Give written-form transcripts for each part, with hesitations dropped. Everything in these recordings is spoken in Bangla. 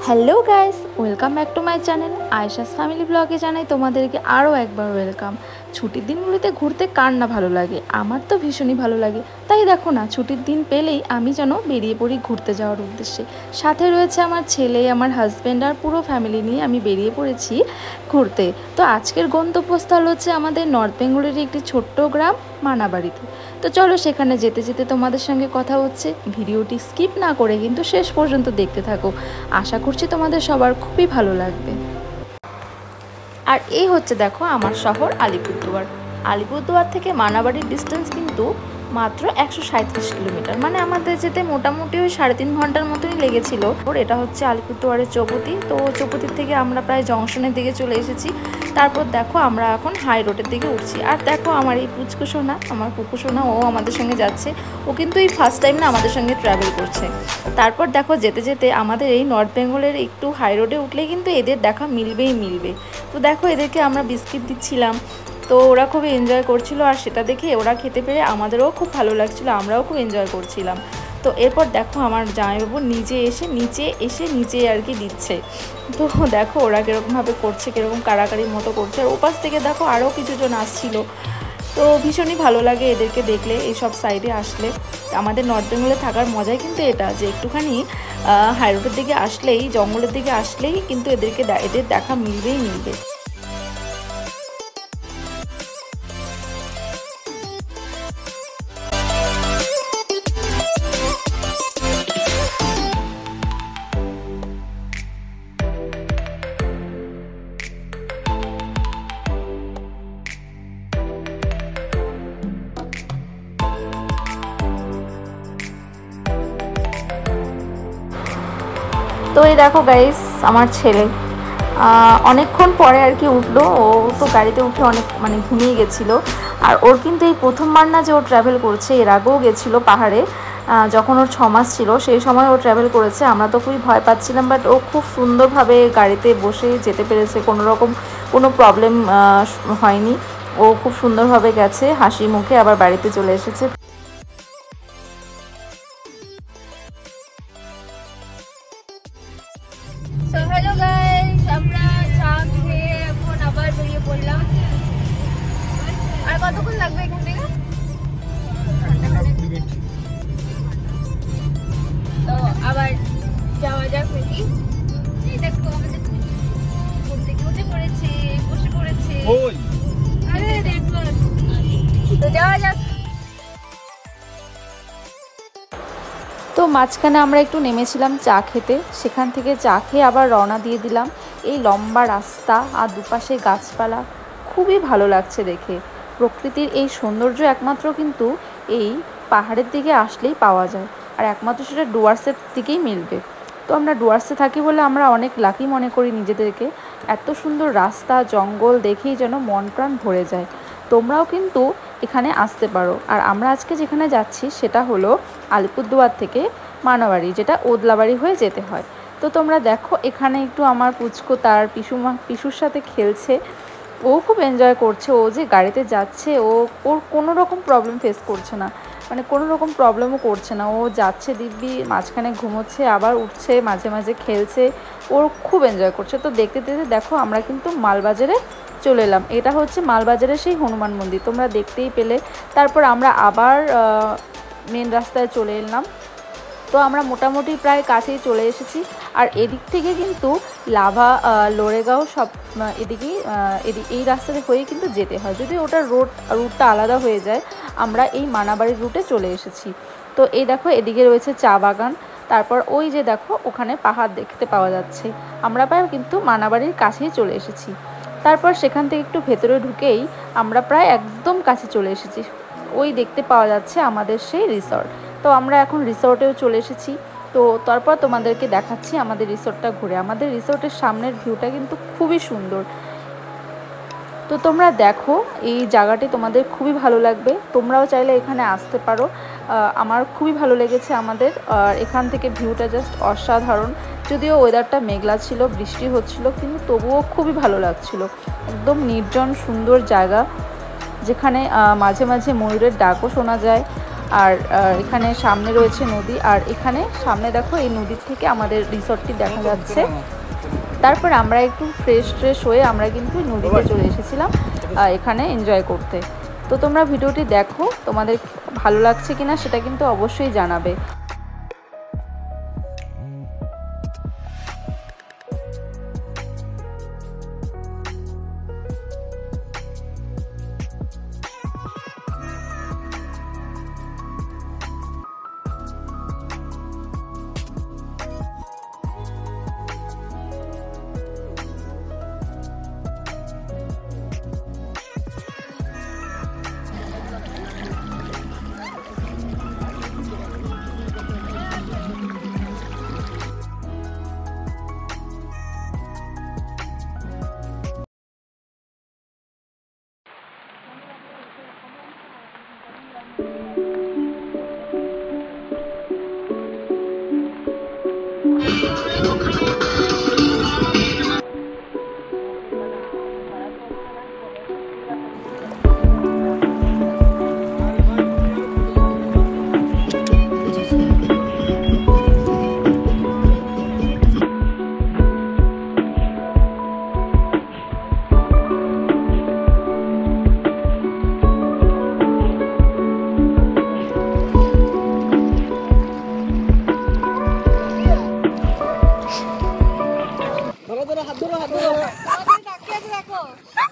Hello guys, welcome back to my channel Ayesha's family ব্লগে। জানাই তোমাদেরকে আরও একবার ওয়েলকাম। ছুটির দিনগুলিতে ঘুরতে কার না ভালো লাগে, আমার তো ভীষণই ভালো লাগে। তাই দেখো না, ছুটির দিন পেলেই আমি যেন বেরিয়ে পড়ি ঘুরতে যাওয়ার উদ্দেশ্যে। সাথে রয়েছে আমার ছেলে, আমার হাজব্যান্ড আর পুরো ফ্যামিলি নিয়ে আমি বেরিয়ে পড়েছি ঘুরতে। তো আজকের গন্তব্যস্থল হচ্ছে আমাদের নর্থ বেঙ্গলের একটি ছোট্ট গ্রাম মানাবাড়িতে। তো চলো সেখানে যেতে যেতে তোমাদের সঙ্গে কথা হচ্ছে। ভিডিওটি স্কিপ না করে কিন্তু শেষ পর্যন্ত দেখতে থাকো। আশা করছি তোমাদের সবার খুবই ভালো লাগবে। আর এই হচ্ছে দেখো আমার শহর আলিপুরদুয়ার। আলিপুরদুয়ার থেকে মানাবাড়ির ডিস্টেন্স কিন্তু মাত্র 137 কিলোমিটার, মানে আমাদের যেতে মোটামুটি ওই 3.5 ঘন্টার মতনই লেগেছিল। এটা হচ্ছে আলিপুরদুয়ারের চৌপতি। তো চৌপতির থেকে আমরা প্রায় জংশনের দিকে চলে এসেছি। তারপর দেখো আমরা এখন হাই রোডের দিকে উঠছি। আর দেখো আমার এই পুচকু সোনা, আমার পুকু সোনা, ও আমাদের সঙ্গে যাচ্ছে। ও কিন্তু এই ফার্স্ট টাইম না আমাদের সঙ্গে ট্রাভেল করছে। তারপর দেখো যেতে যেতে আমাদের এই নর্থ বেঙ্গলের একটু হাই রোডে উঠলেই কিন্তু এদের দেখা মিলবেই মিলবে। তো দেখো এদেরকে আমরা বিস্কিট দিচ্ছিলাম, তো ওরা খুবই এনজয় করছিল। আর সেটা দেখে ওরা খেতে পেরে আমাদেরও খুব ভালো লাগছিল, আমরাও খুব এনজয় করছিলাম। তো এরপর দেখো আমার জামাইবাবু নিচে এসে নিচে আর কি দিচ্ছে। তো দেখো ওরা কীরকমভাবে করছে, কীরকম কাড়াকাড়ির মতো করছে। আর ওপাশ থেকে দেখো আরও কিছুজন আসছিল। তো ভীষণই ভালো লাগে এদেরকে দেখলে, এইসব সাইডে আসলে। আমাদের নর্থ বেঙ্গলে থাকার মজাই কিন্তু এটা, যে একটুখানি হাই রোডের দিকে আসলেই, জঙ্গলের দিকে আসলেই কিন্তু এদের দেখা মিলবেই মিলবে। তো এই দেখো গাইস, আমার ছেলে অনেকক্ষণ পরে আর কি উঠলো। ও তো গাড়িতে উঠে অনেক ঘুমিয়ে গেছিলো। আর ওর কিন্তু এই প্রথমবার না যে ও ট্রাভেল করছে, এর আগেও গেছিলো পাহাড়ে। যখন ওর 6 মাস ছিল সেই সময় ও ট্রাভেল করেছে। আমরা তো খুবই ভয় পাচ্ছিলাম, বাট ও খুব সুন্দরভাবে গাড়িতে বসে যেতে পেরেছে, কোনো প্রবলেম হয়নি। ও খুব সুন্দরভাবে গেছে, হাসি মুখে আবার বাড়িতে চলে এসেছে। সো হ্যালো গাইস, আমরা চা খেয়ে এখন আবার বেরিয়ে পড়লাম। আর কতক্ষণ লাগবে এখান থেকে? তো আবার যাওয়া যাক নাকি। এই দেখো আমাদের ঘুম থেকে উঠে পড়েছে, বসে পড়েছে। আরে দেখো, তো যাওয়া যাক। তো মাঝখানে আমরা একটু নেমেছিলাম চা খেতে। সেখান থেকে চা খেয়ে আবার রওনা দিয়ে দিলাম। এই লম্বা রাস্তা আর দুপাশে গাছপালা, খুবই ভালো লাগছে দেখে। প্রকৃতির এই সৌন্দর্য একমাত্র কিন্তু এই পাহাড়ের দিকে আসলেই পাওয়া যায়, আর একমাত্র সেটা ডুয়ার্সের দিকেই মিলবে। তো আমরা ডুয়ার্সে থাকি বলে আমরা অনেক লাকি মনে করি নিজেদেরকে। এত সুন্দর রাস্তা, জঙ্গল দেখেই যেন মন প্রাণ ভরে যায়। তোমরাও কিন্তু এখানে আসতে পারো। আর আমরা আজকে যেখানে যাচ্ছি সেটা হলো আলিপুরদুয়ার থেকে মানাবাড়ি, যেটা ওদলাবাড়ি হয়ে যেতে হয়। তো তোমরা দেখো এখানে একটু আমার পুচকো তার পিসুর সাথে খেলছে। ও খুব এনজয় করছে। ও যে গাড়িতে যাচ্ছে, ওর কোনো রকম প্রবলেম ফেস করছে না, কোনো রকম প্রবলেমও করছে না। ও যাচ্ছে দিব্যি, মাঝখানে ঘুমোচ্ছে, আবার উঠছে, মাঝে মাঝে খেলছে। ওর খুব এনজয় করছে। তো দেখতে দেখতে দেখো আমরা কিন্তু মালবাজারে চলে এলাম। এটা হচ্ছে মালবাজারের সেই হনুমান মন্দির, তোমরা দেখতেই পেলে। তারপর আমরা আবার মেন রাস্তায় চলে এলাম। তো আমরা মোটামুটি প্রায় কাছেই চলে এসেছি। আর এদিক থেকে কিন্তু লাভা, লোরেগাঁও সব এই রাস্তাতে হয়ে কিন্তু যেতে হয়, যদি ওটার রুটটা আলাদা হয়ে যায়। আমরা এই মানাবাড়ির রুটে চলে এসেছি। তো এই দেখো এদিকে রয়েছে চা বাগান। তারপর ওই যে দেখো ওখানে পাহাড় দেখতে পাওয়া যাচ্ছে। আমরা প্রায় কিন্তু মানাবাড়ির কাছেই চলে এসেছি। তারপর সেখান থেকে একটু ভেতরে ঢুকেই আমরা প্রায় একদম কাছে চলে এসেছি। ওই দেখতে পাওয়া যাচ্ছে আমাদের সেই রিসর্ট। তো আমরা এখন রিসর্টেও চলে এসেছি। তো তারপর তোমাদেরকে দেখাচ্ছি আমাদের রিসর্টটা ঘুরে। আমাদের রিসর্টের সামনের ভিউটা কিন্তু খুবই সুন্দর। তো তোমরা দেখো এই জায়গাটি তোমাদের খুবই ভালো লাগবে, তোমরাও চাইলে এখানে আসতে পারো। আমার খুবই ভালো লেগেছে আমাদের। আর এখান থেকে ভিউটা জাস্ট অসাধারণ। যদিও ওয়েদারটা মেঘলা ছিল, বৃষ্টি হচ্ছিল, কিন্তু তবুও খুবই ভালো লাগছিল। একদম নির্জন সুন্দর জায়গা, যেখানে মাঝে মাঝে ময়ূরের ডাকও শোনা যায়। আর এখানে সামনে রয়েছে নদী, আর এখানে সামনে দেখো এই নদীর থেকে আমাদের রিসর্টটি দেখা যাচ্ছে। তারপর আমরা একটু ফ্রেশ হয়ে আমরা কিন্তু নদীতে চলে এসেছিলাম এখানে এনজয় করতে। তো তোমরা ভিডিওটি দেখো, তোমাদের ভালো লাগছে কিনা সেটা কিন্তু অবশ্যই জানাবে।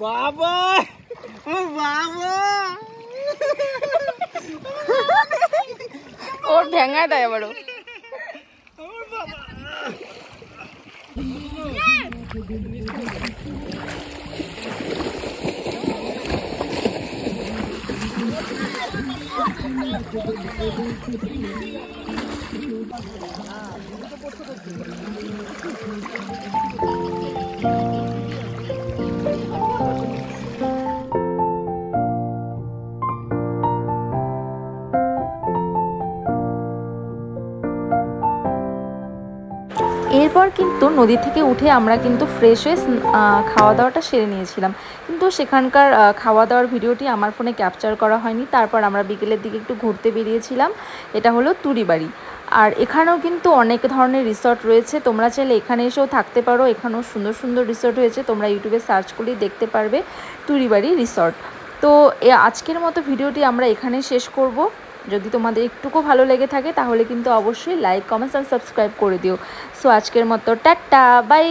বাবা ও বাবা ওর ঠ্যাঙ্গা দেয় আবারও। এরপর কিন্তু নদী থেকে উঠে আমরা কিন্তু ফ্রেশ হয়ে খাওয়া দাওয়াটা সেরে নিয়েছিলাম, কিন্তু সেখানকার খাওয়া দাওয়ার ভিডিওটি আমার ফোনে ক্যাপচার করা হয়নি। তারপর আমরা বিকেলের দিকে একটু ঘুরতে বেরিয়েছিলাম, এটা হলো তুরিবাড়ি। আর এখানেও কিন্তু অনেক ধরনের রিসর্ট রয়েছে, তোমরা চাইলে এখানে এসেও থাকতে পারো। এখানেও সুন্দর সুন্দর রিসর্ট হয়েছে, তোমরা ইউটিউবে সার্চ করলেই দেখতে পারবে তুরিবাড়ি রিসর্ট। তো আজকের মতো ভিডিওটি আমরা এখানে শেষ করব। যদি তোমাদের একটুকু ভালো লেগে থাকে তাহলে কিন্তু অবশ্যই লাইক, কমেন্টস আর সাবস্ক্রাইব করে দিও। সো আজকের মতো টাটা, বাই।